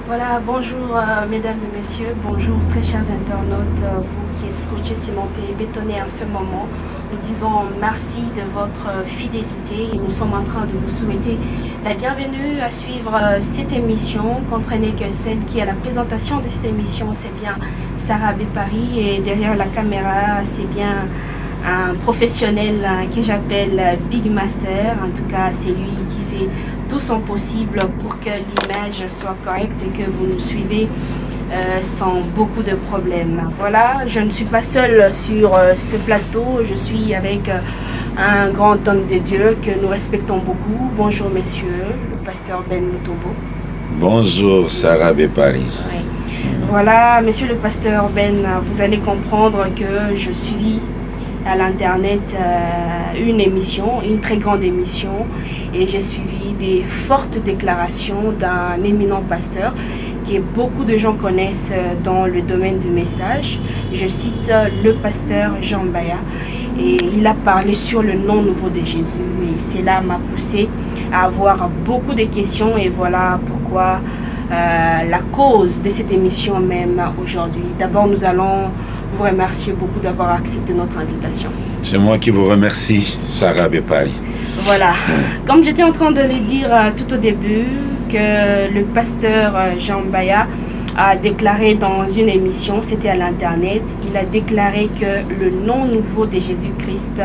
Voilà, bonjour mesdames et messieurs, bonjour très chers internautes, vous qui êtes scotchés, cimentés, bétonnés en ce moment. Nous disons merci de votre fidélité et nous sommes en train de vous souhaiter la bienvenue à suivre cette émission. Comprenez que celle qui est à la présentation de cette émission, c'est bien Sarah Paris et derrière la caméra, c'est bien un professionnel que j'appelle Big Master. En tout cas, c'est lui qui fait tout son possible pour que l'image soit correcte et que vous nous suivez sans beaucoup de problèmes. Voilà, je ne suis pas seule sur ce plateau, je suis avec un grand homme de Dieu que nous respectons beaucoup. Bonjour messieurs, le pasteur Ben Mutombo. Bonjour Sarah Paris. Oui. Voilà, monsieur le pasteur Ben, vous allez comprendre que je suis à l'internet une émission, une très grande émission, et j'ai suivi des fortes déclarations d'un éminent pasteur que beaucoup de gens connaissent dans le domaine du message. Je cite le pasteur Jean Mbaya, et il a parlé sur le nom nouveau de Jésus, et cela m'a poussé à avoir beaucoup de questions, et voilà pourquoi la cause de cette émission même aujourd'hui. D'abord, nous allons vous remercier beaucoup d'avoir accepté notre invitation. C'est moi qui vous remercie, Sarah Paris. Voilà, comme j'étais en train de le dire tout au début, que le pasteur Jean Mbaya a déclaré dans une émission, c'était à l'internet, il a déclaré que le nom nouveau de Jésus-Christ,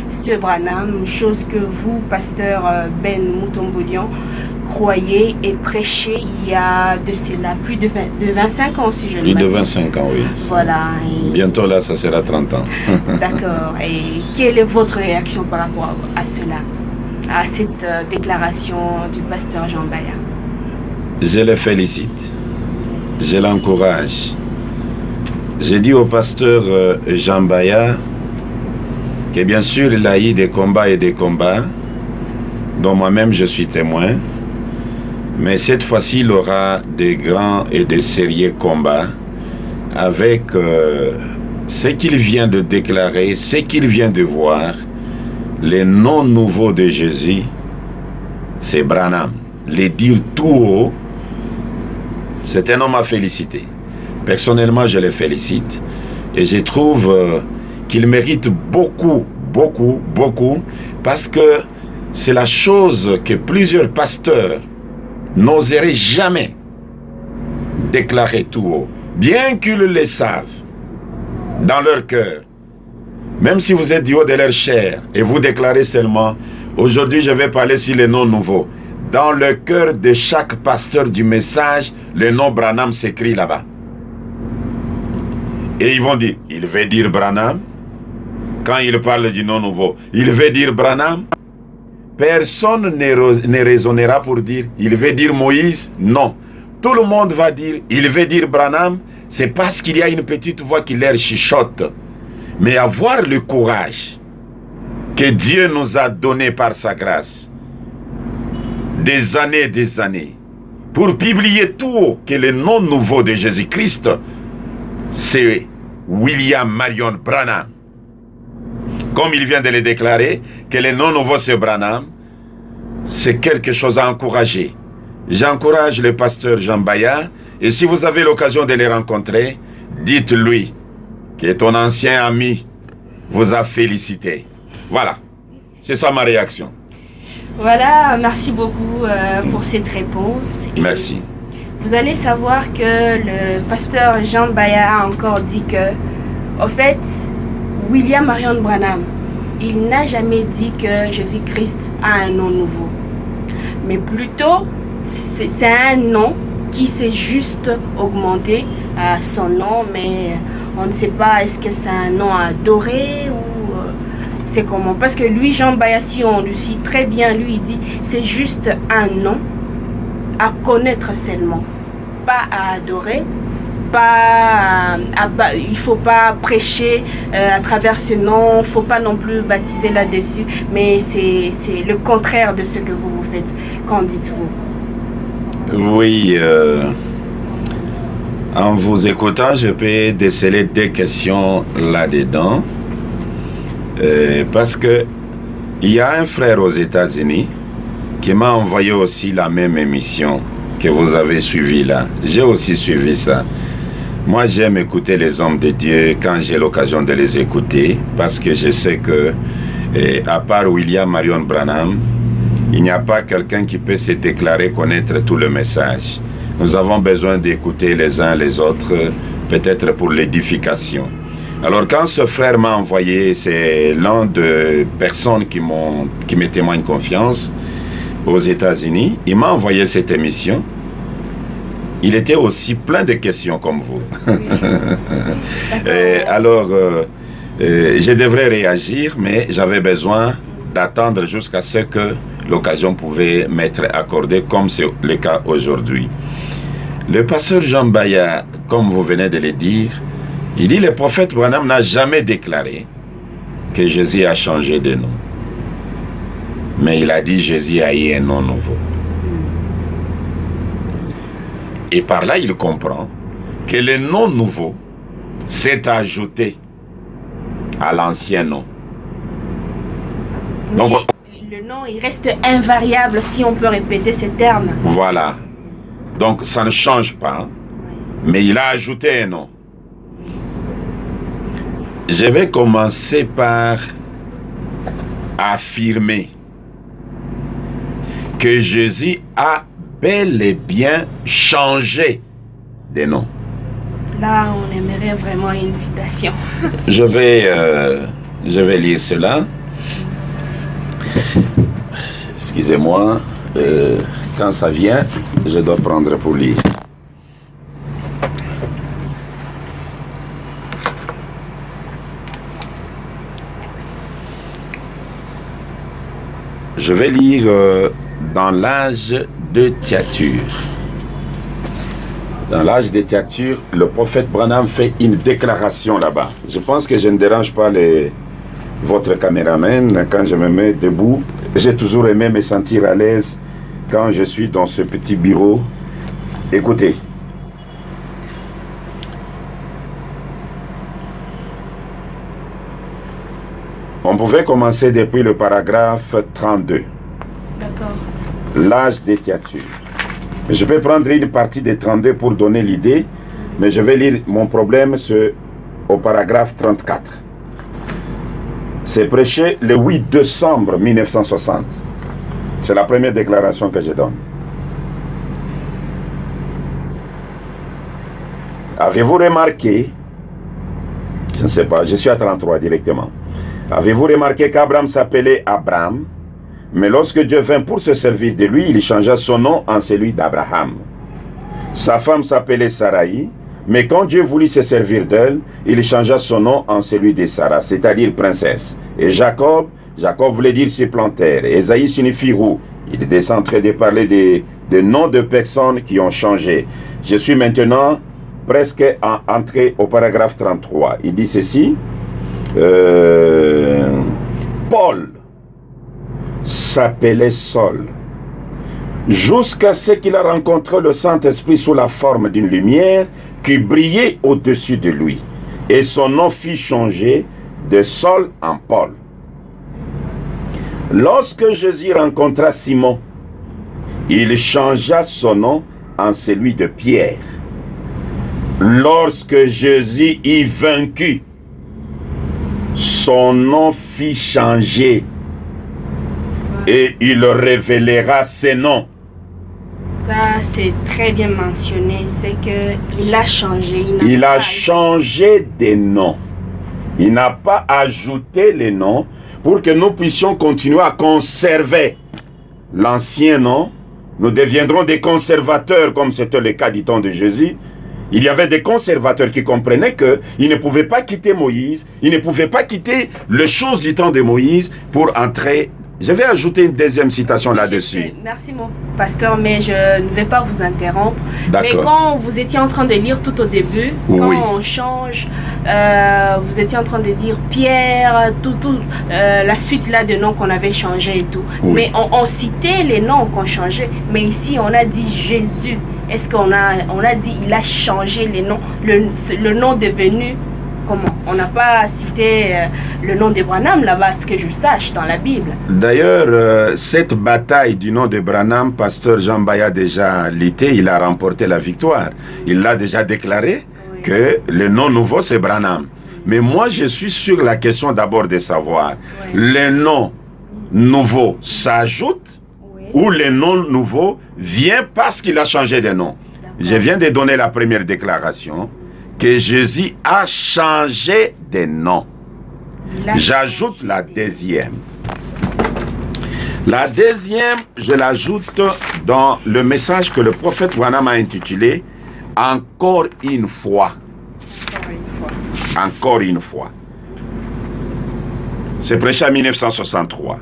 ce Branham, chose que vous, pasteur Ben Mutombolian, croyez et prêchez il y a de cela plus de 25 ans, si je ne m'abuse. Plus de 25 ans, oui. Voilà. Et... bientôt là, ça sera 30 ans. D'accord. Et quelle est votre réaction par rapport à cela, à cette déclaration du pasteur Jean Mbaya? Je le félicite. Je l'encourage. J'ai dit au pasteur Jean Mbaya que bien sûr il a eu des combats et des combats dont moi-même je suis témoin, mais cette fois-ci il aura des grands et des sérieux combats avec ce qu'il vient de déclarer, ce qu'il vient de voir. Les noms nouveaux de Jésus, c'est Branham. Les dire tout haut, c'est un homme à féliciter. Personnellement, je le félicite et je trouve qu'il mérite beaucoup, beaucoup, beaucoup, parce que c'est la chose que plusieurs pasteurs n'oseraient jamais déclarer tout haut, bien qu'ils le savent dans leur cœur. Même si vous êtes du haut de leur chair et vous déclarez seulement, aujourd'hui je vais parler sur les noms nouveaux. Dans le cœur de chaque pasteur du message, le nom Branham s'écrit là-bas. Et ils vont dire, il veut dire Branham. Quand il parle du nom nouveau, il veut dire Branham. Personne ne raisonnera pour dire, il veut dire Moïse. Non. Tout le monde va dire, il veut dire Branham. C'est parce qu'il y a une petite voix qui leur chuchote. Mais avoir le courage que Dieu nous a donné par sa grâce, des années, pour publier tout haut que le nom nouveau de Jésus-Christ, c'est William Marion Branham. Comme il vient de le déclarer, que le nom nouveau c'est Branham, c'est quelque chose à encourager. J'encourage le pasteur Jean Mbaya, et si vous avez l'occasion de le rencontrer, dites-lui que ton ancien ami vous a félicité. Voilà, c'est ça ma réaction. Voilà, merci beaucoup pour cette réponse. Et merci. vous allez savoir que le pasteur Jean Mbaya a encore dit que, au fait, William Marion Branham, il n'a jamais dit que Jésus-Christ a un nom nouveau. Mais plutôt, c'est un nom qui s'est juste augmenté à son nom, mais on ne sait pas est-ce que c'est un nom adoré ou c'est comment. Parce que lui, Jean Mbaya, si on lui suit très bien, lui, il dit c'est juste un nom à connaître seulement, pas à adorer. Il ne faut pas prêcher à travers ce nom, il ne faut pas non plus baptiser là-dessus, mais c'est le contraire de ce que vous faites. Qu'en dites-vous? Oui, en vous écoutant, je peux déceler des questions là-dedans, parce que il y a un frère aux États-Unis qui m'a envoyé aussi la même émission que vous avez suivi là. J'ai aussi suivi ça. Moi, j'aime écouter les hommes de Dieu quand j'ai l'occasion de les écouter, parce que je sais que, à part William Marion Branham, il n'y a pas quelqu'un qui peut se déclarer connaître tout le message. Nous avons besoin d'écouter les uns les autres, peut-être pour l'édification. Alors quand ce frère m'a envoyé, c'est l'un des personnes qui me témoignent confiance aux États-Unis, il m'a envoyé cette émission. Il était aussi plein de questions comme vous. Alors, je devrais réagir, mais j'avais besoin d'attendre jusqu'à ce que l'occasion pouvait m'être accordée, comme c'est le cas aujourd'hui. Le pasteur Jambaya, comme vous venez de le dire, il dit le prophète Branham n'a jamais déclaré que Jésus a changé de nom. Mais il a dit Jésus a eu un nom nouveau. Et par là, il comprend que le nom nouveau s'est ajouté à l'ancien nom. Donc, le nom, il reste invariable si on peut répéter ces termes. Voilà. Donc, ça ne change pas. Mais il a ajouté un nom. Je vais commencer par affirmer que Jésus a bel et bien changé de nom. Là, on aimerait vraiment une citation. Je vais lire cela. Excusez-moi, quand ça vient, je dois prendre pour lire. Je vais lire dans l'âge de Thyatire. Dans l'âge de Thyatire, le prophète Branham fait une déclaration là-bas. Je pense que je ne dérange pas votre caméraman quand je me mets debout. J'ai toujours aimé me sentir à l'aise quand je suis dans ce petit bureau. Écoutez. On pouvait commencer depuis le paragraphe 32. D'accord. L'âge de Thyatire. Je peux prendre une partie des 32 pour donner l'idée, mais je vais lire mon problème au paragraphe 34. C'est prêché le 8 décembre 1960. C'est la première déclaration que je donne. Avez-vous remarqué, je ne sais pas, je suis à 33 directement. Avez-vous remarqué qu'Abraham s'appelait Abraham, mais lorsque Dieu vint pour se servir de lui, il changea son nom en celui d'Abraham. Sa femme s'appelait Sarai, mais quand Dieu voulut se servir d'elle, il changea son nom en celui de Sarah, c'est-à-dire princesse. Et Jacob voulait dire supplantaire. Esaïe signifie roue. Il est en train de parler des noms de personnes qui ont changé. Je suis maintenant presque entré au paragraphe 33. Il dit ceci. Paul s'appelait Saul jusqu'à ce qu'il a rencontré le Saint-Esprit sous la forme d'une lumière qui brillait au-dessus de lui, et son nom fut changé de Saul en Paul. Lorsque Jésus rencontra Simon, il changea son nom en celui de Pierre. Lorsque Jésus y vaincu, son nom fit changer et il révélera ses noms. Ça, c'est très bien mentionné. C'est qu'il a changé. Il a changé des noms. Il n'a pas ajouté les noms pour que nous puissions continuer à conserver l'ancien nom. Nous deviendrons des conservateurs, comme c'était le cas du temps de Jésus. Il y avait des conservateurs qui comprenaient qu'ils ne pouvaient pas quitter Moïse, ils ne pouvaient pas quitter les choses du temps de Moïse pour entrer. Je vais ajouter une deuxième citation là-dessus. Merci mon pasteur, mais je ne vais pas vous interrompre. Mais quand vous étiez en train de lire tout au début, quand on change, vous étiez en train de dire Pierre, la suite là de noms qu'on avait changé et tout. Mais on citait les noms qu'on changeait, mais ici on a dit Jésus. Est-ce qu'on a dit il a changé les noms, le nom devenu comment? On n'a pas cité le nom de Branham là-bas, ce que je sache, dans la Bible. D'ailleurs, cette bataille du nom de Branham, pasteur Jean Baya déjà lutté, il a remporté la victoire. Il l'a déjà déclaré que le nom nouveau c'est Branham. Mais moi je suis sur la question d'abord de savoir, le nom nouveau s'ajoute ou le nom nouveau vient parce qu'il a changé de nom? Je viens de donner la première déclaration que Jésus a changé de nom. J'ajoute la deuxième. La deuxième, je l'ajoute dans le message que le prophète Branham a intitulé « Encore une fois ». Encore une fois. C'est prêché en 1963.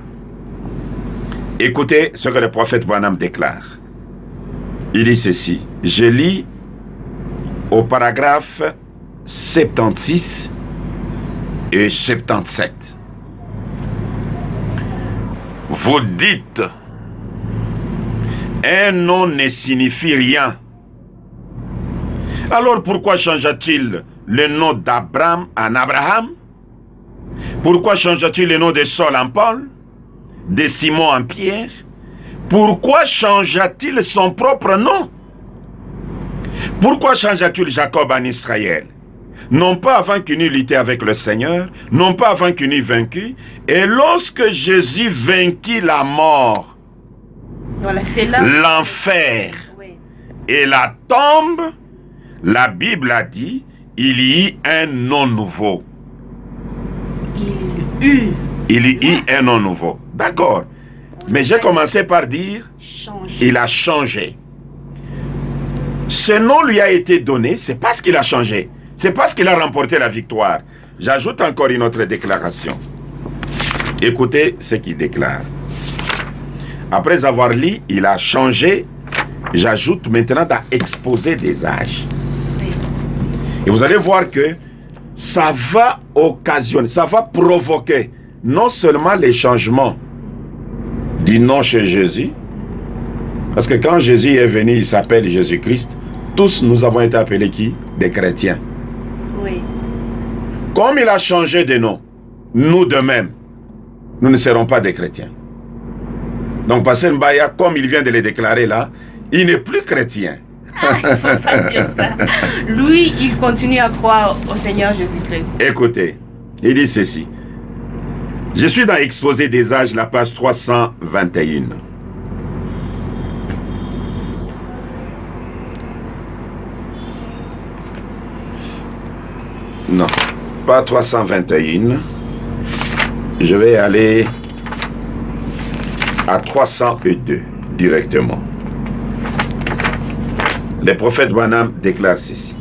Écoutez ce que le prophète Branham déclare. Il dit ceci. Je lis au paragraphe 76 et 77. Vous dites, un nom ne signifie rien. Alors pourquoi changea-t-il le nom d'Abraham en Abraham? Pourquoi changea-t-il le nom de Saul en Paul? De Simon en Pierre? Pourquoi changea-t-il son propre nom? Pourquoi changea-t-il Jacob en Israël? Non pas avant qu'il n'eût lutté avec le Seigneur, non pas avant qu'il n'eût vaincu. Et lorsque Jésus vainquit la mort, voilà, l'enfer et la tombe, la Bible a dit, il y eut un nom nouveau. Il y eut un nom nouveau. D'accord. Mais j'ai commencé par dire, il a changé. Ce nom lui a été donné, c'est parce qu'il a changé. C'est parce qu'il a remporté la victoire. J'ajoute encore une autre déclaration. Écoutez ce qu'il déclare. Après avoir lu, il a changé. J'ajoute maintenant à exposer des âges. Et vous allez voir que ça va occasionner, ça va provoquer non seulement les changements du nom chez Jésus, parce que quand Jésus est venu, il s'appelle Jésus-Christ, tous nous avons été appelés qui? Des chrétiens. Oui. Comme il a changé de nom, nous de même, nous ne serons pas des chrétiens. Donc Pasteur Mbaya, comme il vient de le déclarer là, il n'est plus chrétien. Ah, il ne faut pas dire ça. Lui, il continue à croire au Seigneur Jésus-Christ. Écoutez, il dit ceci. Je suis dans Exposé des âges, la page 321. Non, pas 321. Je vais aller à 302 directement. Le prophète Branham déclare ceci.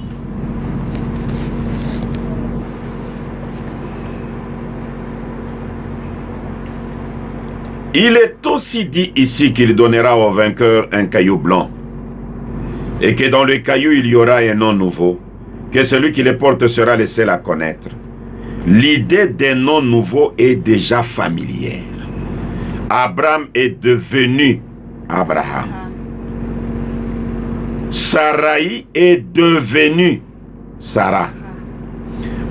Il est aussi dit ici qu'il donnera au vainqueur un caillou blanc, et que dans le caillou il y aura un nom nouveau, que celui qui le porte sera le seul à connaître. L'idée d'un nom nouveau est déjà familière. Abraham est devenu Abraham. Sarai est devenue Sarah.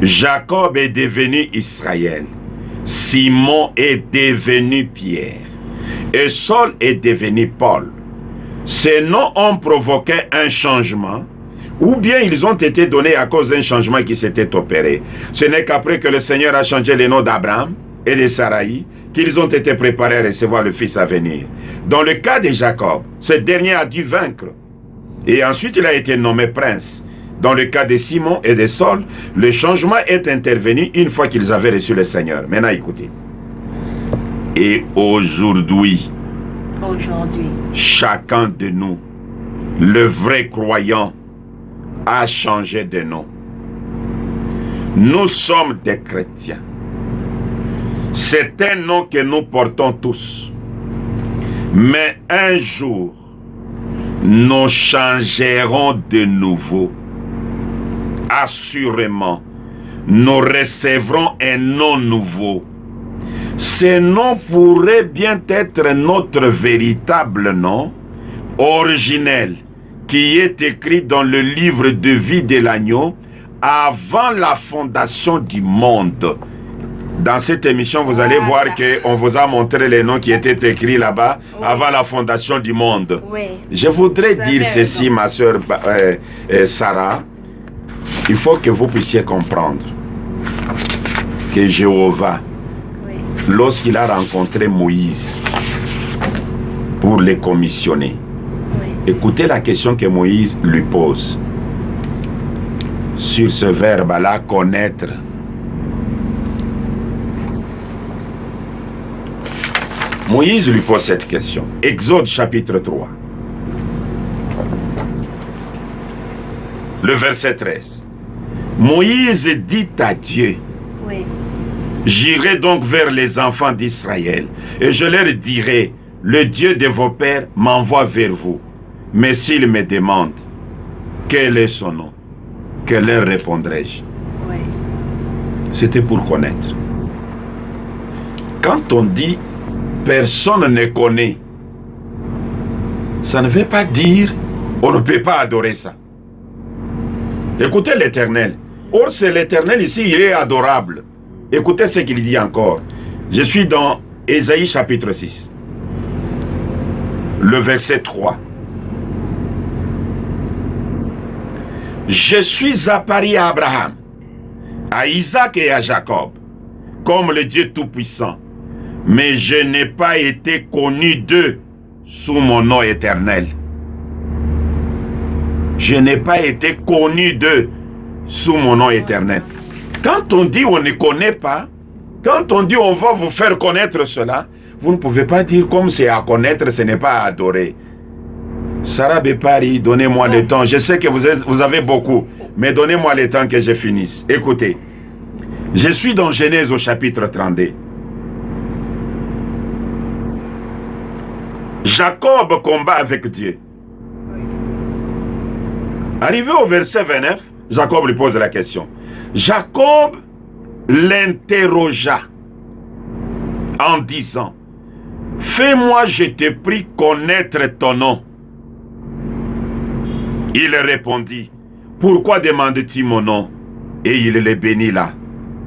Jacob est devenu Israël. Simon est devenu Pierre. Et Saul est devenu Paul. Ces noms ont provoqué un changement, ou bien ils ont été donnés à cause d'un changement qui s'était opéré. Ce n'est qu'après que le Seigneur a changé les noms d'Abraham et de Sarai qu'ils ont été préparés à recevoir le Fils à venir. Dans le cas de Jacob, ce dernier a dû vaincre. Et ensuite il a été nommé prince. Dans le cas de Simon et de Saul, le changement est intervenu une fois qu'ils avaient reçu le Seigneur. Maintenant écoutez. Et aujourd'hui, chacun de nous, le vrai croyant, a changé de nom. Nous sommes des chrétiens. C'est un nom que nous portons tous. Mais un jour, nous changerons de nouveau. Assurément, nous recevrons un nom nouveau. Ce nom pourrait bien être notre véritable nom, originel, qui est écrit dans le livre de vie de l'agneau, avant la fondation du monde. Dans cette émission, vous allez voir qu'on vous a montré les noms qui étaient écrits là-bas avant la fondation du monde. Je voudrais dire ceci, ma soeur Sarah. Il faut que vous puissiez comprendre que Jéhovah, lorsqu'il a rencontré Moïse pour les commissionner, écoutez la question que Moïse lui pose sur ce verbe-là, connaître. Moïse lui pose cette question. Exode chapitre 3. Le verset 13. Moïse dit à Dieu, j'irai donc vers les enfants d'Israël et je leur dirai, le Dieu de vos pères m'envoie vers vous. Mais s'ils me demandent, quel est son nom? Que leur répondrai-je? C'était pour connaître. Quand on dit personne ne connaît, ça ne veut pas dire on ne peut pas adorer ça. Écoutez l'Éternel. Or, c'est l'Éternel ici, il est adorable. Écoutez ce qu'il dit encore. Je suis dans Ésaïe chapitre 6. Le verset 3. Je suis apparu à Abraham, à Isaac et à Jacob, comme le Dieu Tout-Puissant. Mais je n'ai pas été connu d'eux sous mon nom éternel. Je n'ai pas été connu d'eux sous mon nom éternel. Quand on dit on ne connaît pas, quand on dit on va vous faire connaître cela, vous ne pouvez pas dire comme c'est à connaître, ce n'est pas à adorer. Sarah Bepari, donnez-moi le temps. Je sais que vous avez beaucoup, mais donnez-moi le temps que je finisse. Écoutez, je suis dans Genèse au chapitre 32. Jacob combat avec Dieu. Arrivé au verset 29, Jacob lui pose la question. Jacob l'interrogea en disant, fais-moi, je te prie, connaître ton nom. Il répondit, pourquoi demandes-tu mon nom? Et il le bénit là.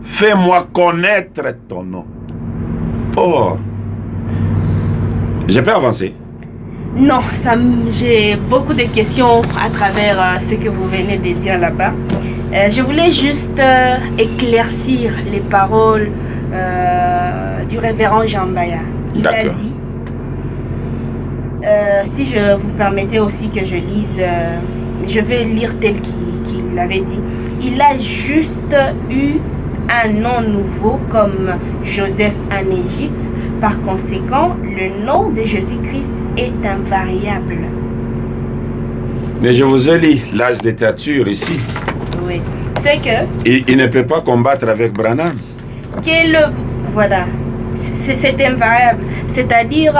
Fais-moi connaître ton nom. Oh, je peux avancer? Non, j'ai beaucoup de questions à travers ce que vous venez de dire là-bas. Je voulais juste éclaircir les paroles du révérend Jambaya. Il a dit, si je vous permettez aussi que je lise, je vais lire tel qu'il l'avait dit. Il a juste eu un nom nouveau comme Joseph en Égypte. Par conséquent, le nom de Jésus-Christ est invariable. Mais je vous ai lu l'âge de stature ici. Oui. C'est que... Il ne peut pas combattre avec Branham. Voilà. C'est invariable. C'est-à-dire,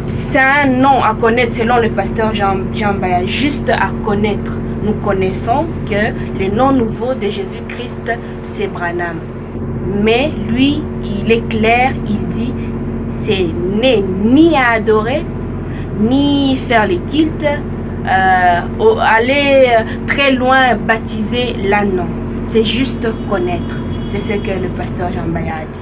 c'est un nom à connaître selon le pasteur Jambaya. Juste à connaître. Nous connaissons que le nom nouveau de Jésus-Christ, c'est Branham. Mais lui, il est clair, il dit, c'est ni à adorer, ni faire les cultes, aller très loin, baptiser là, non. C'est juste connaître. C'est ce que le pasteur Jambaya a dit.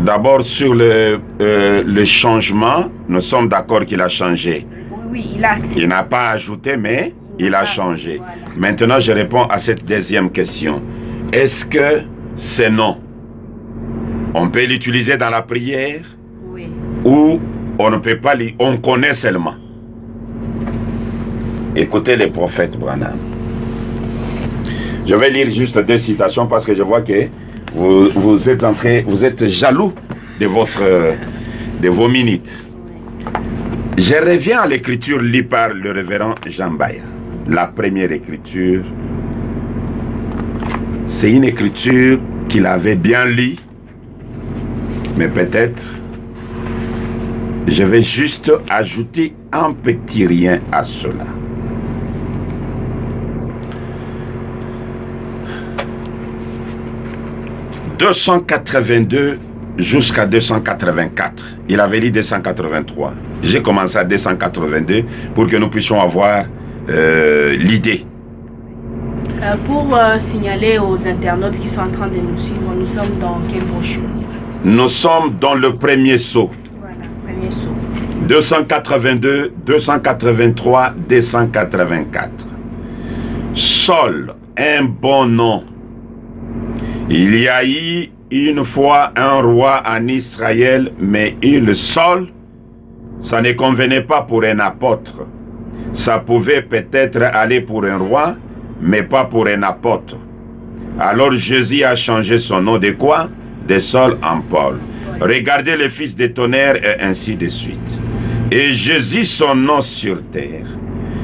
D'abord, sur le changement, nous sommes d'accord qu'il a changé. Oui, il a accepté. Il n'a pas ajouté, mais il a changé. Voilà. Maintenant, je réponds à cette deuxième question. Est-ce que ces noms, on peut l'utiliser dans la prière? Oui. Ou on ne peut pas, on connaît seulement? Écoutez les prophètes Branham. Je vais lire juste deux citations parce que je vois que vous êtes jaloux de vos minutes. Je reviens à l'écriture lue par le révérend Jambaya. La première écriture, c'est une écriture qu'il avait bien lue, mais peut-être je vais juste ajouter un petit rien à cela. « 282 jusqu'à 284. Il avait lu 283. J'ai commencé à 282 pour que nous puissions avoir l'idée. Pour signaler aux internautes qui sont en train de nous suivre, nous sommes dans quelle brochure? Nous sommes dans le premier sceau. Voilà, premier sceau. 282, 283, 284. Saul, un bon nom. Il y a eu une fois un roi en Israël, mais il, Saul, ça ne convenait pas pour un apôtre. Ça pouvait peut-être aller pour un roi, mais pas pour un apôtre. Alors Jésus a changé son nom de quoi? De Saul en Paul. Regardez le fils de tonnerre et ainsi de suite. Et Jésus, son nom sur terre,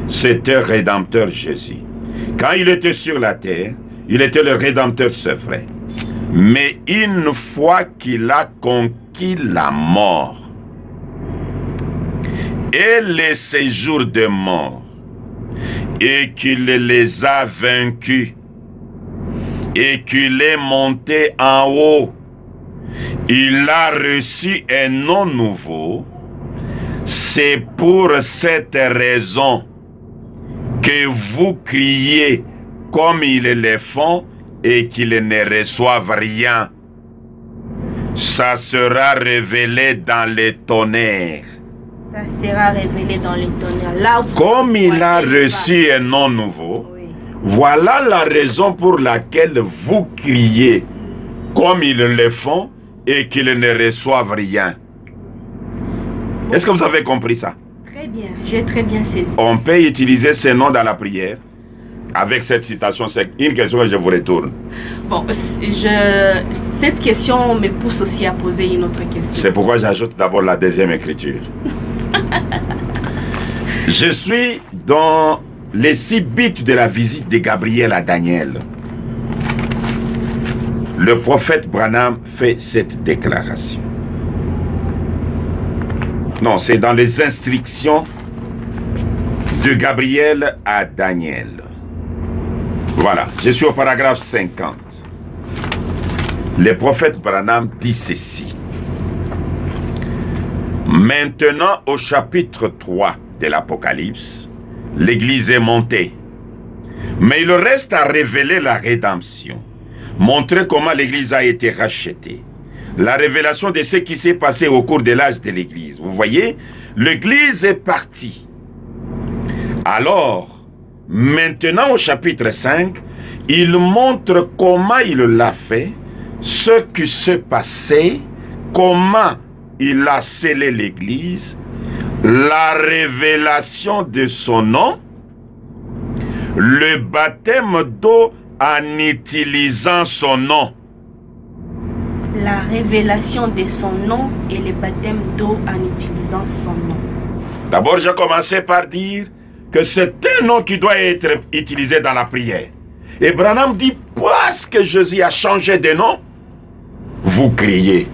c'était Rédempteur Jésus. Quand il était sur la terre, il était le Rédempteur, c'est vrai. Mais une fois qu'il a conquis la mort et les séjours de mort, et qu'il les a vaincus, et qu'il est monté en haut, il a reçu un nom nouveau. C'est pour cette raison que vous criez comme ils le font et qu'ils ne reçoivent rien. Ça sera révélé dans les tonnerres. Ça sera révélé dans les tonnerres. Là où comme il a reçu un nom nouveau, oui. Voilà la raison pour laquelle vous criez comme ils le font et qu'ils ne reçoivent rien. Est-ce que vous avez compris ça? Très bien, j'ai très bien saisi. On peut utiliser ces noms dans la prière. Avec cette citation, c'est une question que je vous retourne. Bon, cette question me pousse aussi à poser une autre question. C'est pourquoi j'ajoute d'abord la deuxième écriture. Je suis dans les 6 buts de la visite de Gabriel à Daniel. Le prophète Branham fait cette déclaration. Non, c'est dans les instructions de Gabriel à Daniel. Voilà, je suis au paragraphe 50. Le prophète Branham dit ceci. Maintenant, au chapitre 3 de l'Apocalypse, l'Église est montée. Mais il reste à révéler la rédemption. Montrer comment l'Église a été rachetée. La révélation de ce qui s'est passé au cours de l'âge de l'Église. Vous voyez, l'Église est partie. Alors, maintenant au chapitre 5, il montre comment il l'a fait, ce qui s'est passé, comment il a scellé l'Église, la révélation de son nom, le baptême d'eau en utilisant son nom. La révélation de son nom et le baptême d'eau en utilisant son nom. D'abord, j'ai commencé par dire que c'est un nom qui doit être utilisé dans la prière. Et Branham dit, parce que Jésus a changé de nom, vous criez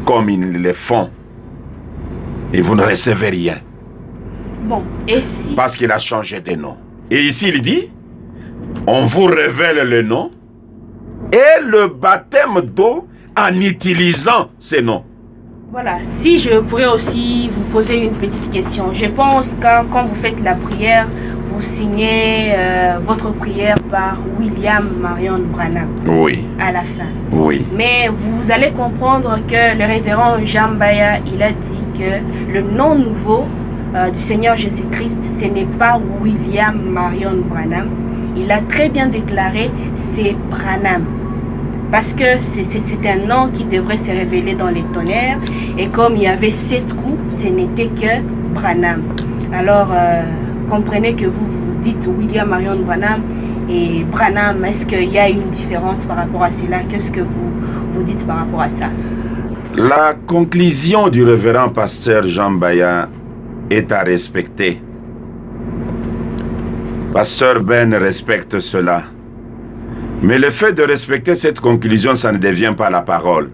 comme ils le font. Et vous ne recevez rien. Bon, et si... Parce qu'il a changé de nom. Et ici, il dit, on vous révèle le nom et le baptême d'eau en utilisant ces noms. Voilà, si je pourrais aussi vous poser une petite question. Je pense que quand vous faites la prière, vous signez votre prière par William Marion Branham. Oui. À la fin. Oui. Mais vous allez comprendre que le révérend Jambaya, il a dit que le nom nouveau du Seigneur Jésus-Christ, ce n'est pas William Marion Branham. Il a très bien déclaré, c'est Branham. Parce que c'est un nom qui devrait se révéler dans les tonnerres. Et comme il y avait 7 coups, ce n'était que Branham. Alors, comprenez que vous dites William Marion Branham et Branham. Est-ce qu'il y a une différence par rapport à cela? Qu'est-ce que vous dites par rapport à ça? La conclusion du révérend pasteur Jambaya est à respecter. Pasteur Ben respecte cela. Mais le fait de respecter cette conclusion, ça ne devient pas la parole.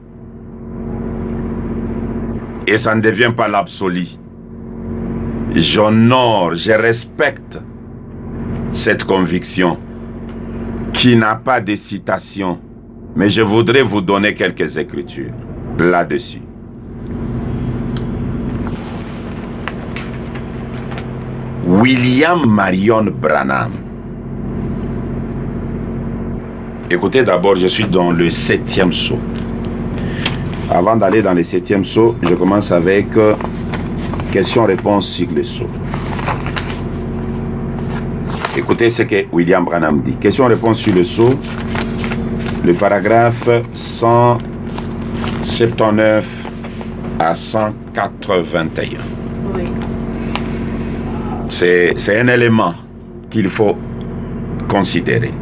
Et ça ne devient pas l'absolu. J'honore, je respecte cette conviction qui n'a pas de citation. Mais je voudrais vous donner quelques écritures là-dessus. William Marion Branham Écoutez, d'abord, je suis dans le 7e sceau. Avant d'aller dans le 7e sceau, je commence avec question-réponse sur le sceau. Écoutez ce que William Branham dit. Question-réponse sur le sceau, le paragraphe 179 à 181. Oui. C'est un élément qu'il faut considérer.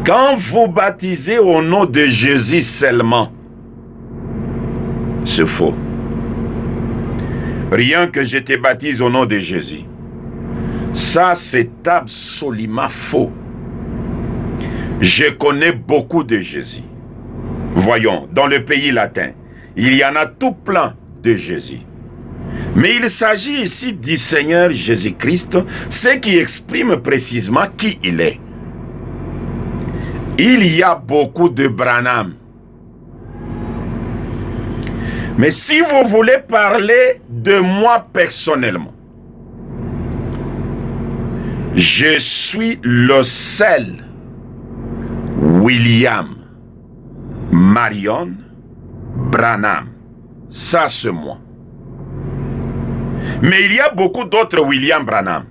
Quand vous baptisez au nom de Jésus seulement, c'est faux. Rien que je te baptise au nom de Jésus. Ça, c'est absolument faux. Je connais beaucoup de Jésus. Voyons, dans le pays latin, il y en a tout plein de Jésus. Mais il s'agit ici du Seigneur Jésus-Christ, ce qui exprime précisément qui il est. Il y a beaucoup de Branham. Mais si vous voulez parler de moi personnellement, je suis le seul William Marion Branham. Ça, c'est moi. Mais il y a beaucoup d'autres William Branham.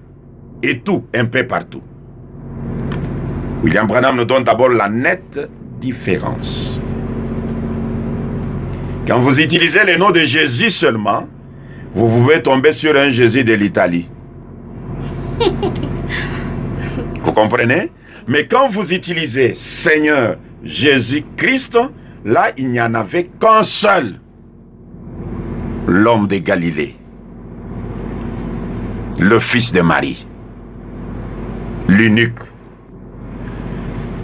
Et tout, un peu partout. William Branham nous donne d'abord la nette différence. Quand vous utilisez le nom de Jésus seulement, vous pouvez tomber sur un Jésus de l'Italie. Vous comprenez? Mais quand vous utilisez Seigneur Jésus-Christ, là, il n'y en avait qu'un seul. L'homme de Galilée. Le fils de Marie. L'unique.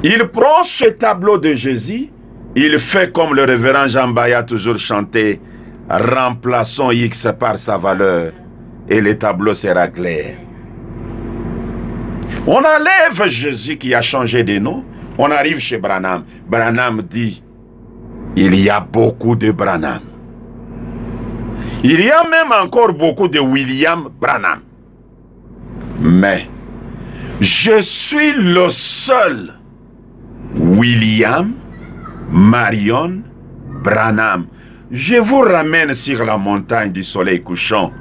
Il prend ce tableau de Jésus, il fait comme le révérend Jean Baya a toujours chanté, remplaçons X par sa valeur, et le tableau sera clair. On enlève Jésus qui a changé de nom, on arrive chez Branham. Branham dit, il y a beaucoup de Branham. Il y a même encore beaucoup de William Branham. Mais, je suis le seul William Marion Branham. Je vous ramène sur la montagne du soleil couchant.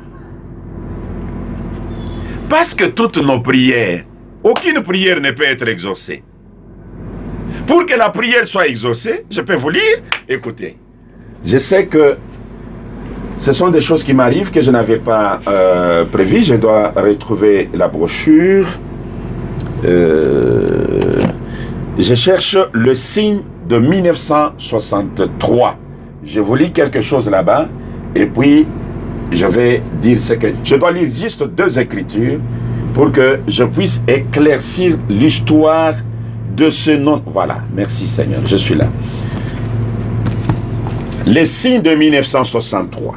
Parce que toutes nos prières, aucune prière ne peut être exaucée. Pour que la prière soit exaucée, je peux vous lire. Écoutez, je sais que ce sont des choses qui m'arrivent que je n'avais pas prévues. Je dois retrouver la brochure. Je cherche le signe de 1963. Je vous lis quelque chose là-bas et puis je vais dire ce que... Je dois lire juste 2 écritures pour que je puisse éclaircir l'histoire de ce nom. Voilà, merci Seigneur, je suis là. Les signes de 1963.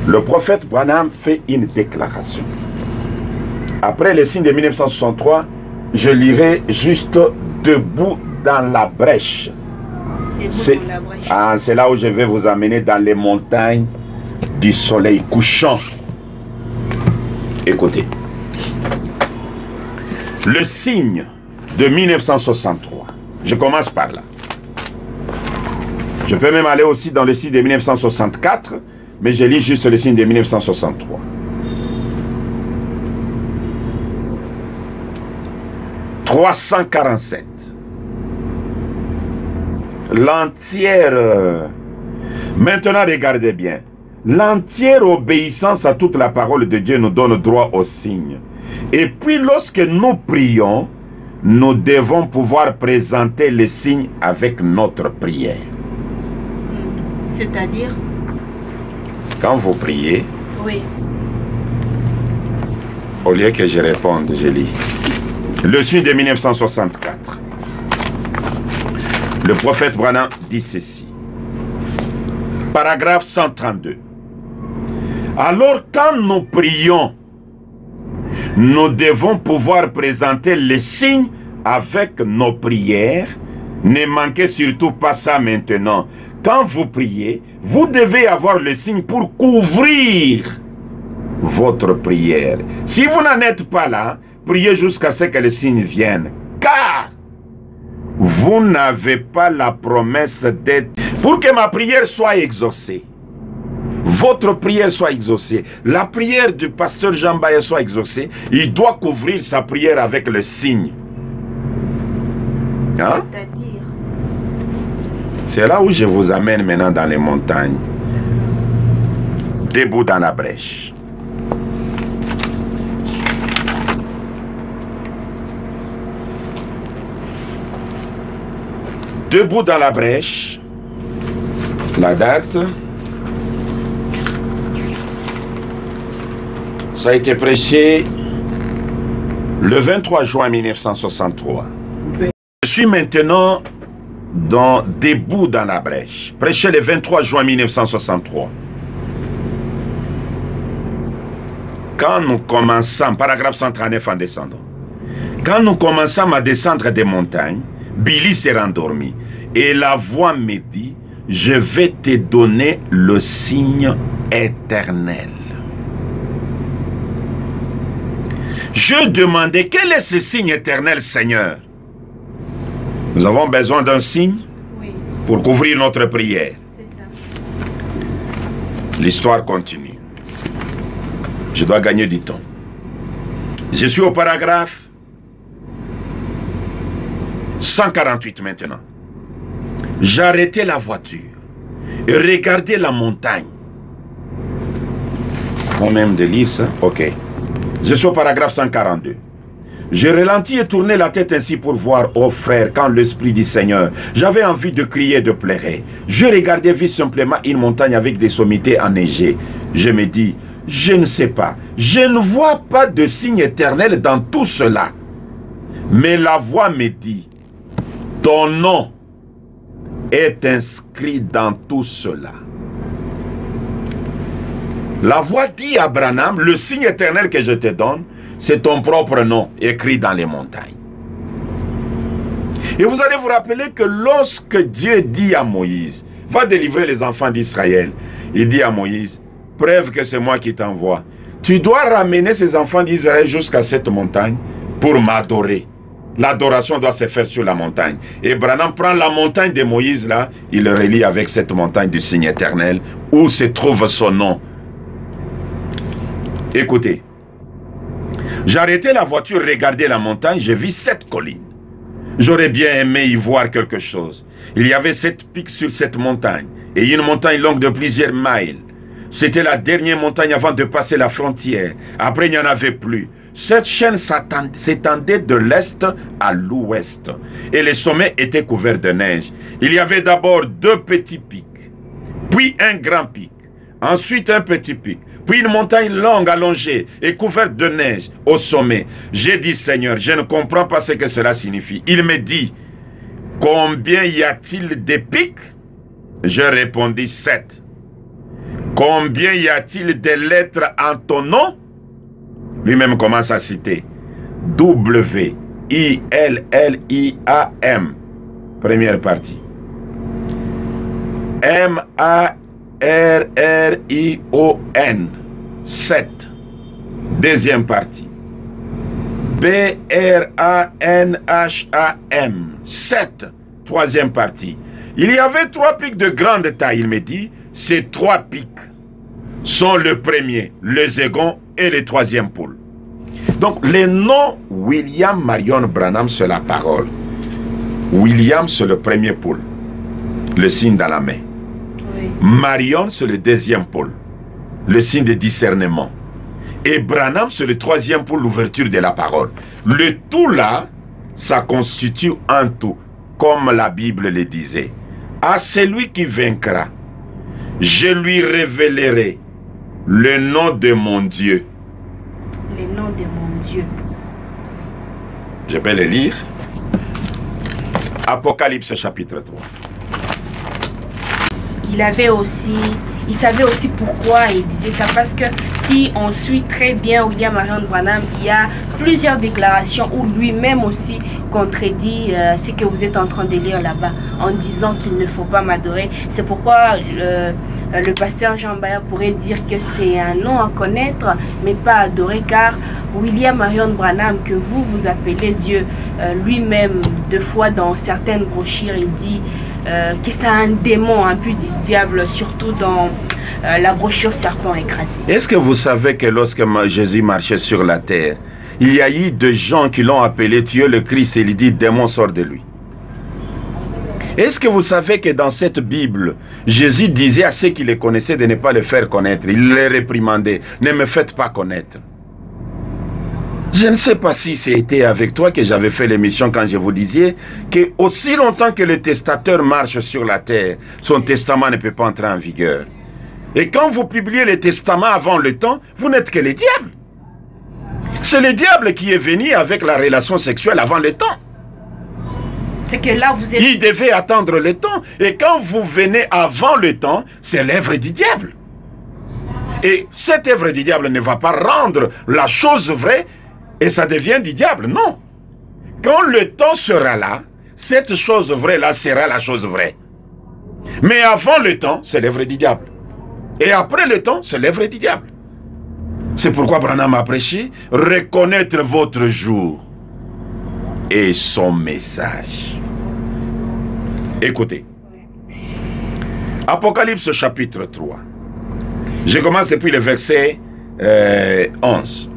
Le prophète Branham fait une déclaration. Après les signes de 1963, je lirai juste debout dans la brèche. C'est là où je vais vous amener dans les montagnes du soleil couchant. Écoutez. Le signe de 1963. Je commence par là. Je peux même aller aussi dans le signe de 1964, mais je lis juste le signe de 1963. « 347. L'entière... Maintenant, regardez bien. L'entière obéissance à toute la parole de Dieu nous donne droit au signe. Et puis, lorsque nous prions, nous devons pouvoir présenter les signes avec notre prière. C'est-à-dire? Quand vous priez, oui. Au lieu que je réponde, je lis. Le signe de 1964. Le prophète Branham dit ceci. Paragraphe 132. Alors quand nous prions, nous devons pouvoir présenter les signes avec nos prières. Ne manquez surtout pas ça maintenant. Quand vous priez, vous devez avoir le signe pour couvrir votre prière. Si vous n'en êtes pas là, priez jusqu'à ce que le signe vienne. Car vous n'avez pas la promesse d'être... Pour que ma prière soit exaucée, votre prière soit exaucée, la prière du pasteur Jean-Baya soit exaucée, il doit couvrir sa prière avec le signe. Hein? C'est-à-dire? C'est là où je vous amène maintenant dans les montagnes. Debout dans la brèche. Debout dans la brèche. La date. Ça a été prêché le 23 juin 1963. Je suis maintenant debout dans la brèche. Prêché le 23 juin 1963. Quand nous commençons, paragraphe 139 en descendant, quand nous commençons à descendre des montagnes, Billy s'est rendormi. Et la voix me dit, je vais te donner le signe éternel. Je demandais, quel est ce signe éternel, Seigneur? Nous avons besoin d'un signe pour couvrir notre prière. L'histoire continue. Je dois gagner du temps. Je suis au paragraphe 148 maintenant. J'ai arrêté la voiture et regardé la montagne. Faut même de lire ça? Ok. Je suis au paragraphe 142. Je ralentis et tournais la tête ainsi pour voir, oh frère, quand l'Esprit du Seigneur, j'avais envie de crier, de pleurer. Je regardais vite simplement une montagne avec des sommités enneigées. Je me dis, je ne sais pas, je ne vois pas de signe éternel dans tout cela. Mais la voix me dit, ton nom est inscrit dans tout cela. La voix dit à Branham, le signe éternel que je te donne, c'est ton propre nom écrit dans les montagnes. Et vous allez vous rappeler que lorsque Dieu dit à Moïse, va délivrer les enfants d'Israël, il dit à Moïse, preuve que c'est moi qui t'envoie. Tu dois ramener ces enfants d'Israël jusqu'à cette montagne pour m'adorer. L'adoration doit se faire sur la montagne. Et Branham prend la montagne de Moïse là, il le relie avec cette montagne du signe éternel où se trouve son nom. Écoutez, j'ai arrêté la voiture, regardé la montagne, j'ai vu 7 collines. J'aurais bien aimé y voir quelque chose. Il y avait 7 pics sur cette montagne et une montagne longue de plusieurs miles. C'était la dernière montagne avant de passer la frontière. Après, il n'y en avait plus. Cette chaîne s'étendait de l'est à l'ouest et les sommets étaient couverts de neige. Il y avait d'abord 2 petits pics, puis un grand pic, ensuite un petit pic, puis une montagne longue allongée et couverte de neige au sommet. J'ai dit, Seigneur, je ne comprends pas ce que cela signifie. Il me dit, combien y a-t-il de pics? Je répondis, 7. Combien y a-t-il de lettres en ton nom? Lui-même commence à citer. W-I-L-L-I-A-M. Première partie. M-A-R-R-I-O-N. 7. Deuxième partie. B-R-A-N-H-A-M. 7. Troisième partie. Il y avait 3 pics de grande taille, il me dit. Ces 3 pics sont le premier, le second et le troisième pôle. Donc, le nom William Marion Branham, c'est la parole. William, c'est le premier pôle, le signe dans la main. Oui. Marion, c'est le deuxième pôle, le signe de discernement. Et Branham, c'est le troisième pôle, l'ouverture de la parole. Le tout là, ça constitue un tout, comme la Bible le disait. À celui qui vaincra, je lui révélerai le nom de mon Dieu. Le nom de mon Dieu. Je vais le lire. Apocalypse chapitre 3. Il savait aussi pourquoi il disait ça, parce que si on suit très bien William Marion Branham, il y a plusieurs déclarations où lui-même aussi contredit ce que vous êtes en train de lire là-bas, en disant qu'il ne faut pas m'adorer. C'est pourquoi le pasteur Jean-Baya pourrait dire que c'est un nom à connaître, mais pas adorer, car William Marion Branham, que vous appelez Dieu, lui-même, deux fois dans certaines brochures, il dit que c'est un démon, un peu du diable, surtout dans la brochure Serpent écrasé. Est-ce que vous savez que lorsque Jésus marchait sur la terre, il y a eu des gens qui l'ont appelé Dieu le Christ et il dit démon sort de lui? Est-ce que vous savez que dans cette Bible, Jésus disait à ceux qui les connaissaient de ne pas le faire connaître? Il les réprimandait, ne me faites pas connaître. Je ne sais pas si c'était avec toi que j'avais fait l'émission quand je vous disais que aussi longtemps que le testateur marche sur la terre, son testament ne peut pas entrer en vigueur. Et quand vous publiez le testament avant le temps, vous n'êtes que le diable. C'est le diable qui est venu avec la relation sexuelle avant le temps. C'est que là vous êtes... Il devait attendre le temps. Et quand vous venez avant le temps, c'est l'œuvre du diable. Et cette œuvre du diable ne va pas rendre la chose vraie et ça devient du diable. Non. Quand le temps sera là, cette chose vraie-là sera la chose vraie. Mais avant le temps, c'est l'œuvre du diable. Et après le temps, c'est l'œuvre du diable. C'est pourquoi Branham a prêché, reconnaître votre jour et son message. Écoutez. Apocalypse chapitre 3. Je commence depuis le verset 11.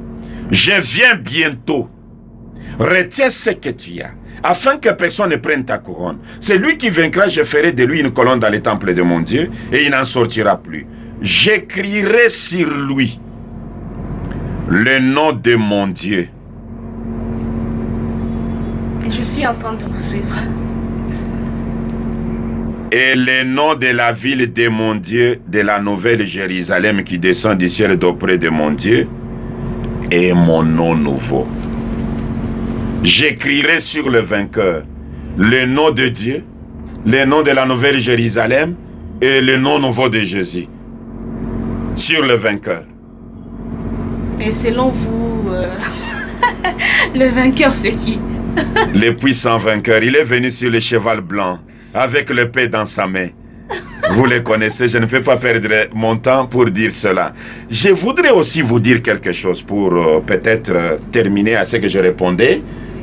Je viens bientôt. Retiens ce que tu as, afin que personne ne prenne ta couronne. C'est lui qui vaincra, je ferai de lui une colonne dans le temple de mon Dieu, et il n'en sortira plus. J'écrirai sur lui le nom de mon Dieu. Et je suis en train de vous suivre. Et le nom de la ville de mon Dieu, de la nouvelle Jérusalem qui descend du ciel d'auprès de mon Dieu, et mon nom nouveau. J'écrirai sur le vainqueur le nom de Dieu, le nom de la nouvelle Jérusalem et le nom nouveau de Jésus. Sur le vainqueur. Et selon vous, le vainqueur c'est qui? Le puissant vainqueur, il est venu sur le cheval blanc avec l'épée dans sa main. Vous le connaissez, je ne peux pas perdre mon temps pour dire cela. Je voudrais aussi vous dire quelque chose pour peut-être terminer à ce que je répondais.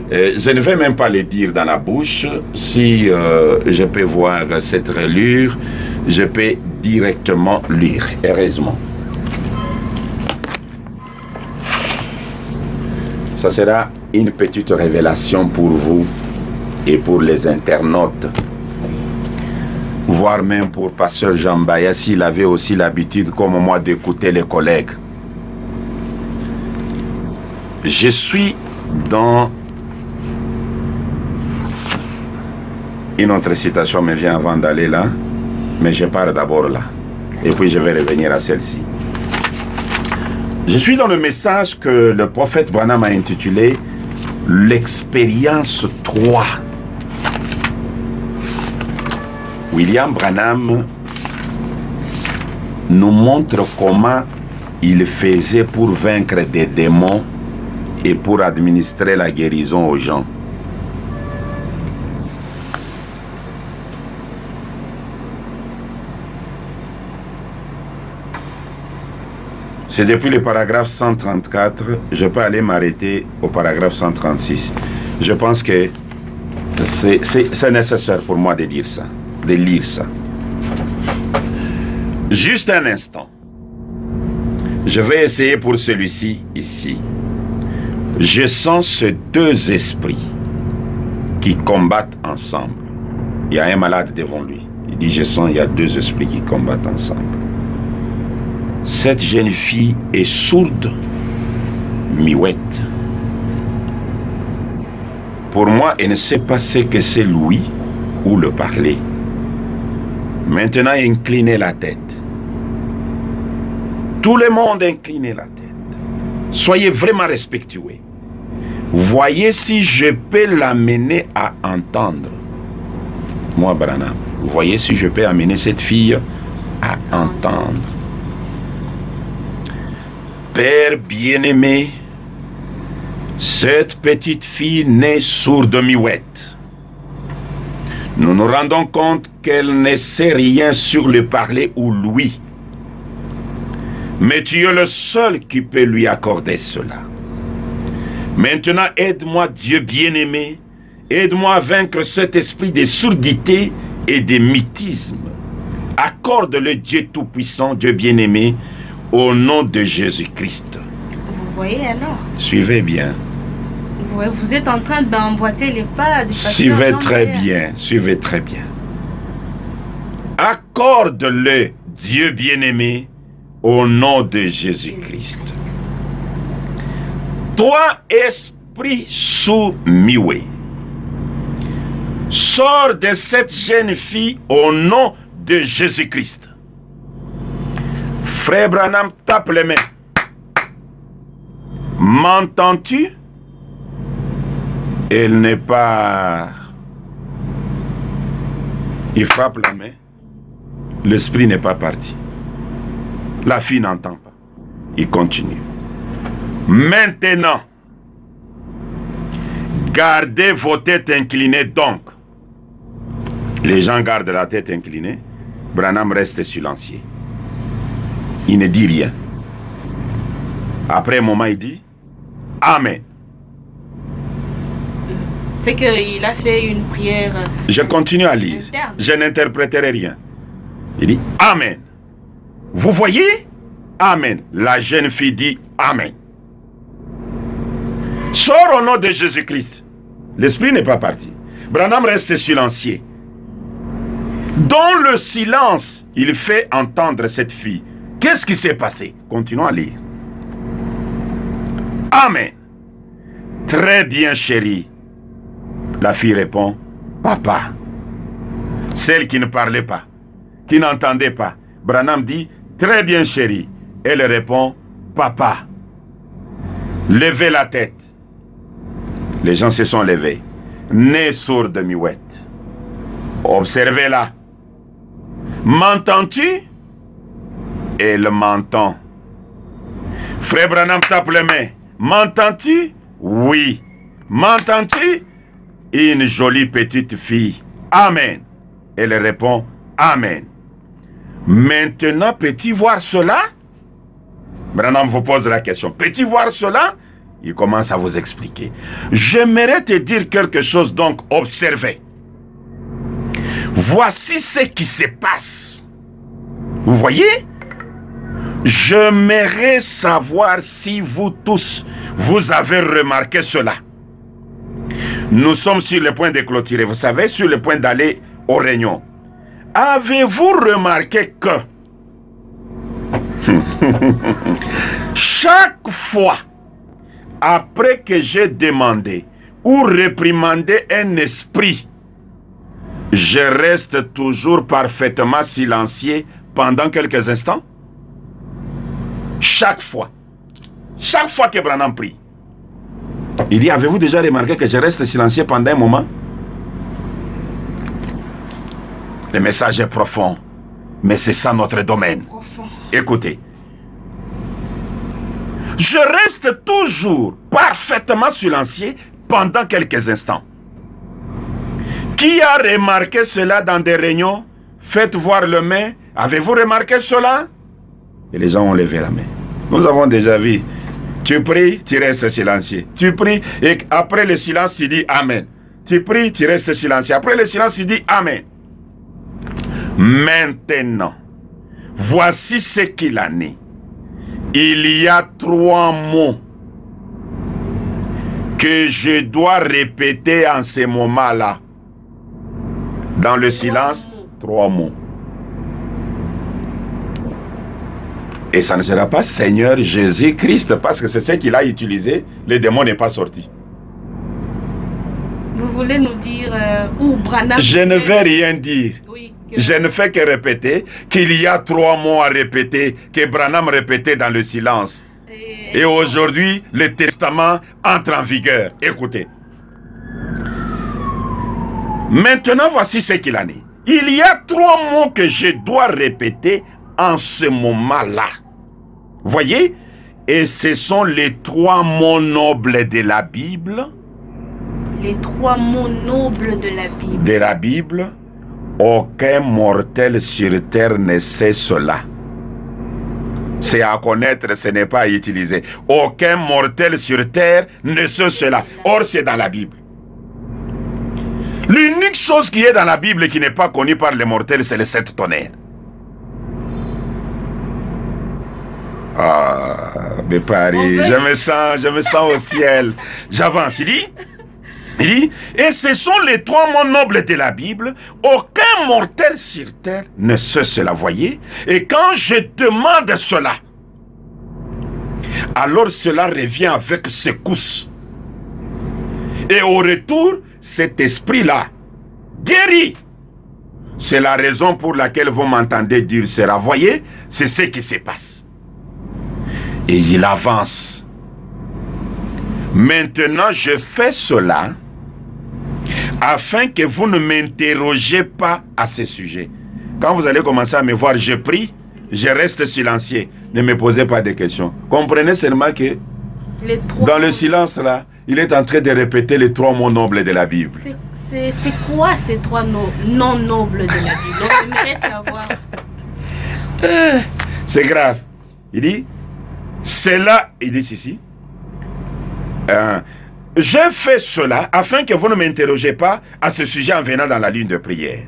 Je ne vais même pas le dire dans la bouche. Si je peux voir cette relure, je peux directement lire, heureusement. Ça sera une petite révélation pour vous et pour les internautes. Voire même pour Pasteur Jambaya, s'il avait aussi l'habitude, comme moi, d'écouter les collègues. Je suis dans... Une autre citation me vient avant d'aller là, mais je pars d'abord là. Et puis je vais revenir à celle-ci. Je suis dans le message que le prophète Branham a intitulé « L'expérience 3 ». William Branham nous montre comment il faisait pour vaincre des démons et pour administrer la guérison aux gens. C'est depuis le paragraphe 134, je peux aller m'arrêter au paragraphe 136. Je pense que c'est nécessaire pour moi de dire ça, de lire ça. Juste un instant. Je vais essayer pour celui-ci, ici. Je sens ces deux esprits qui combattent ensemble. Il y a un malade devant lui. Il dit, je sens, il y a deux esprits qui combattent ensemble. Cette jeune fille est sourde, muette. Pour moi, elle ne sait pas ce que c'est l'ouïe ou le parler. Maintenant, inclinez la tête. Tout le monde inclinez la tête. Soyez vraiment respectueux. Voyez si je peux l'amener à entendre. Moi, Branham, voyez si je peux amener cette fille à entendre. Père bien-aimé, cette petite fille née sourde muette. Nous nous rendons compte qu'elle ne sait rien sur le parler ou l'ouïe. Mais tu es le seul qui peut lui accorder cela. Maintenant, aide-moi, Dieu bien-aimé, Aide-moi à vaincre cet esprit de surdité et de mythisme. Accorde-le, Dieu Tout-Puissant, Dieu bien-aimé, au nom de Jésus-Christ. Vous voyez alors? Suivez bien. Ouais, vous êtes en train d'emboîter les pas du pasteur Suivez Jean très Baillat. bien. Suivez très bien. Accorde-le, Dieu bien-aimé, au nom de Jésus-Christ. Toi, esprit soumis, sors de cette jeune fille au nom de Jésus-Christ. Frère Branham, tape les mains. M'entends-tu? Elle n'est pas... Il frappe la main. L'esprit n'est pas parti. La fille n'entend pas. Il continue. Maintenant, gardez vos têtes inclinées donc. Les gens gardent la tête inclinée. Branham reste silencieux. Il ne dit rien. Après un moment, il dit Amen. C'est qu'il a fait une prière. Je continue à lire. Interne. Je n'interpréterai rien. Il dit Amen. Vous voyez? Amen. La jeune fille dit Amen. Sors au nom de Jésus-Christ. L'esprit n'est pas parti. Branham reste silencieux. Dans le silence, il fait entendre cette fille. Qu'est-ce qui s'est passé? Continuons à lire. Amen. Très bien, chérie. La fille répond, Papa. Celle qui ne parlait pas, qui n'entendait pas. Branham dit, très bien, chérie. Elle répond, Papa. Levez la tête. Les gens se sont levés. Nez sourd de miouette. Observez-la. M'entends-tu? Elle m'entend. Frère Branham tape les mains. M'entends-tu? Oui. M'entends-tu? Une jolie petite fille. Amen. Elle répond, Amen. Maintenant, peux-tu voir cela? Branham vous pose la question. Peux-tu voir cela? Il commence à vous expliquer. J'aimerais te dire quelque chose, donc observez. Voici ce qui se passe. Vous voyez? J'aimerais savoir si vous tous, vous avez remarqué cela. Nous sommes sur le point de clôturer, vous savez, sur le point d'aller aux réunions. Avez-vous remarqué que chaque fois, après que j'ai demandé ou réprimandé un esprit, je reste toujours parfaitement silencieux pendant quelques instants? Chaque fois que Branham prie, il dit, avez-vous déjà remarqué que je reste silencieux pendant un moment? Le message est profond, mais c'est ça notre domaine. Écoutez, je reste toujours parfaitement silencieux pendant quelques instants. Qui a remarqué cela dans des réunions? Faites voir le main. Avez-vous remarqué cela? Et les gens ont levé la main. Nous avons déjà vu. Tu pries, tu restes silencieux. Tu pries et après le silence, tu dis Amen. Tu pries, tu restes silencieux. Après le silence, tu dis Amen. Maintenant, voici ce qu'il en est. Il y a 3 mots que je dois répéter en ce moment-là. Dans le silence, 3 mots. Et ça ne sera pas Seigneur Jésus-Christ, parce que c'est ce qu'il a utilisé, le démon n'est pas sorti. Vous voulez nous dire où Branham... Je ne vais rien dire. Oui, Je ne fais que répéter qu'il y a 3 mots à répéter, que Branham répétait dans le silence. Et aujourd'hui, le testament entre en vigueur. Écoutez. Maintenant, voici ce qu'il en est. Il y a 3 mots que je dois répéter en ce moment-là. Voyez? Et ce sont les 3 mots nobles de la Bible. Les 3 mots nobles de la Bible. De la Bible. Aucun mortel sur terre ne sait cela. C'est à connaître, ce n'est pas à utiliser. Aucun mortel sur terre ne sait cela. Or, c'est dans la Bible. L'unique chose qui est dans la Bible qui n'est pas connue par les mortels, c'est les 7 tonnerres. Ah, mais Paris, je me sens au ciel. J'avance, il dit, et ce sont les 3 mots nobles de la Bible. Aucun mortel sur terre ne sait cela, voyez. Et quand je demande cela, alors cela revient avec secousse. Et au retour, cet esprit-là guérit. C'est la raison pour laquelle vous m'entendez dire cela. Voyez, c'est ce qui se passe. Et il avance. Maintenant, je fais cela afin que vous ne m'interrogez pas à ce sujet. Quand vous allez commencer à me voir, je prie, je reste silencieux. Ne me posez pas de questions. Comprenez seulement que dans le silence là, il est en train de répéter les 3 mots nobles de la Bible. C'est quoi ces 3 noms nobles de la Bible? On aimerait savoir. C'est grave. Il dit, c'est là, il dit ceci. Je fais cela afin que vous ne m'interrogez pas à ce sujet en venant dans la ligne de prière.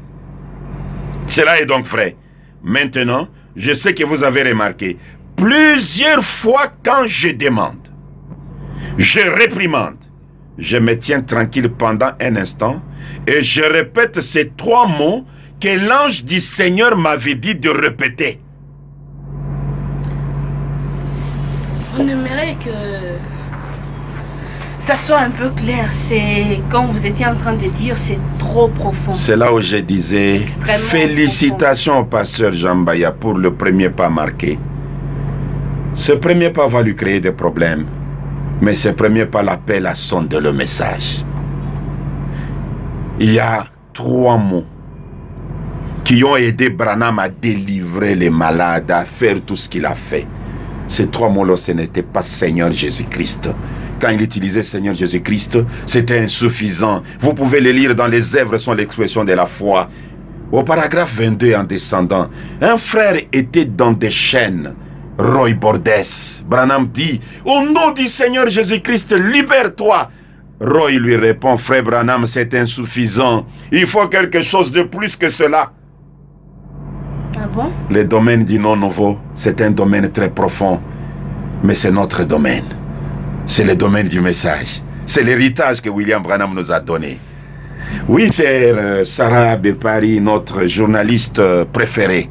Cela est donc vrai. Maintenant, je sais que vous avez remarqué, plusieurs fois quand je demande, je réprimande, je me tiens tranquille pendant un instant et je répète ces 3 mots que l'ange du Seigneur m'avait dit de répéter. On aimerait que ça soit un peu clair. C'est quand vous étiez en train de dire, c'est trop profond. C'est là où je disais, félicitations au pasteur Jambaya pour le premier pas marqué. Ce premier pas va lui créer des problèmes, mais ce premier pas l'appelle à sonder le message. Il y a 3 mots qui ont aidé Branham à délivrer les malades, à faire tout ce qu'il a fait. Ces 3 mots-là, ce n'était pas Seigneur Jésus-Christ. Quand il utilisait Seigneur Jésus-Christ, c'était insuffisant. Vous pouvez les lire dans les œuvres, sont l'expression de la foi. Au paragraphe 22, en descendant, un frère était dans des chaînes. Roy Bordes. Branham dit, au nom du Seigneur Jésus-Christ, libère-toi. Roy lui répond, frère Branham, c'est insuffisant. Il faut quelque chose de plus que cela. Ah bon? Le domaine du non nouveau, c'est un domaine très profond. Mais c'est notre domaine. C'est le domaine du message. C'est l'héritage que William Branham nous a donné. Oui, c'est Sarah Bepari, notre journaliste préférée.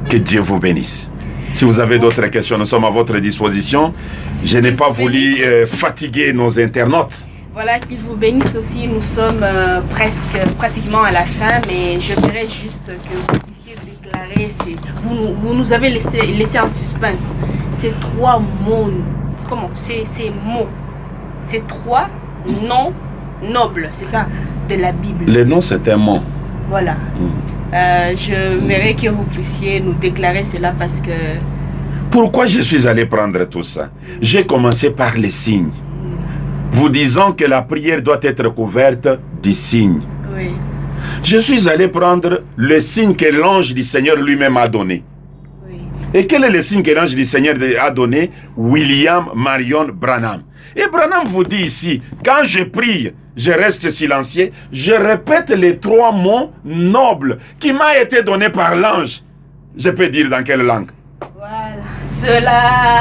Que Dieu vous bénisse. Si vous avez d'autres questions, nous sommes à votre disposition. Je n'ai pas voulu fatiguer nos internautes. Voilà, qu'il vous bénisse aussi. Nous sommes pratiquement à la fin, mais je voudrais juste que vous puissiez déclarer. Vous nous avez laissé en suspense. Ces 3 mots, comment? Ces mots, ces 3 noms nobles, c'est ça, de la Bible. Le nom, c'est un mot. Voilà. Je voudrais que vous puissiez nous déclarer cela parce que... Pourquoi je suis allé prendre tout ça? J'ai commencé par les signes. Vous disant que la prière doit être couverte du signe. Oui. Je suis allé prendre le signe que l'ange du Seigneur lui-même a donné. Oui. Et quel est le signe que l'ange du Seigneur a donné? William Marion Branham. Et Branham vous dit ici, quand je prie, je reste silencieux, je répète les 3 mots nobles qui m'ont été donnés par l'ange. Je peux dire dans quelle langue? Voilà. Cela...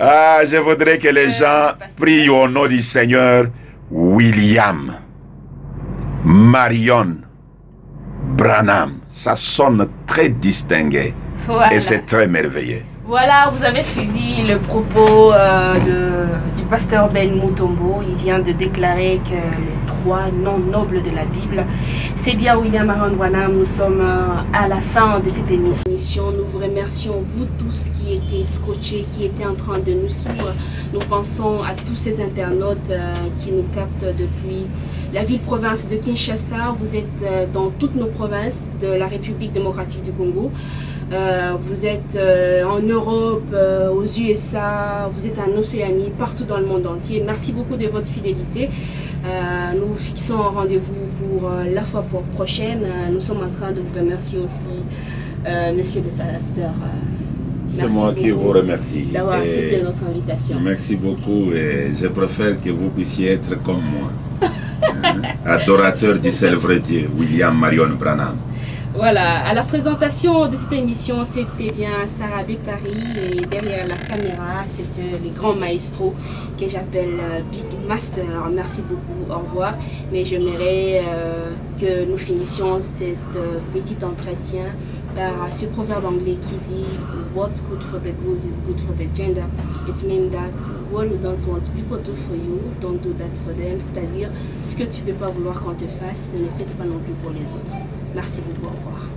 Ah, je voudrais que les gens prient au nom du Seigneur. William Marion Branham. Ça sonne très distingué. Voilà. Et c'est très merveilleux. Voilà, vous avez suivi le propos du pasteur Ben Mutombo. Il vient de déclarer que les 3 noms nobles de la Bible, c'est bien William Marion Branham. Nous sommes à la fin de cette émission. Nous vous remercions, vous tous qui étaient scotchés, qui étaient en train de nous suivre. Nous pensons à tous ces internautes qui nous captent depuis la ville-province de Kinshasa. Vous êtes dans toutes nos provinces de la République démocratique du Congo. Vous êtes en Europe, aux USA, vous êtes en Océanie, partout dans le monde entier. Merci beaucoup de votre fidélité. Nous vous fixons un rendez-vous pour la fois prochaine. Nous sommes en train de vous remercier aussi, monsieur le pasteur. C'est moi qui vous remercie d'avoir accepté notre invitation. Merci beaucoup et je préfère que vous puissiez être comme moi. adorateur du seul vrai Dieu, William Marion Branham. Voilà, à la présentation de cette émission, c'était bien Sarah B. Paris et derrière la caméra, c'était les grands maestros que j'appelle Big Master. Merci beaucoup, au revoir. Mais j'aimerais que nous finissions cet petit entretien par ce proverbe anglais qui dit "What's good for the goose is good for the gender". It means that what you don't want people to do for you, don't do that for them. C'est-à-dire, ce que tu ne peux pas vouloir qu'on te fasse, ne le faites pas non plus pour les autres. Merci beaucoup, au revoir.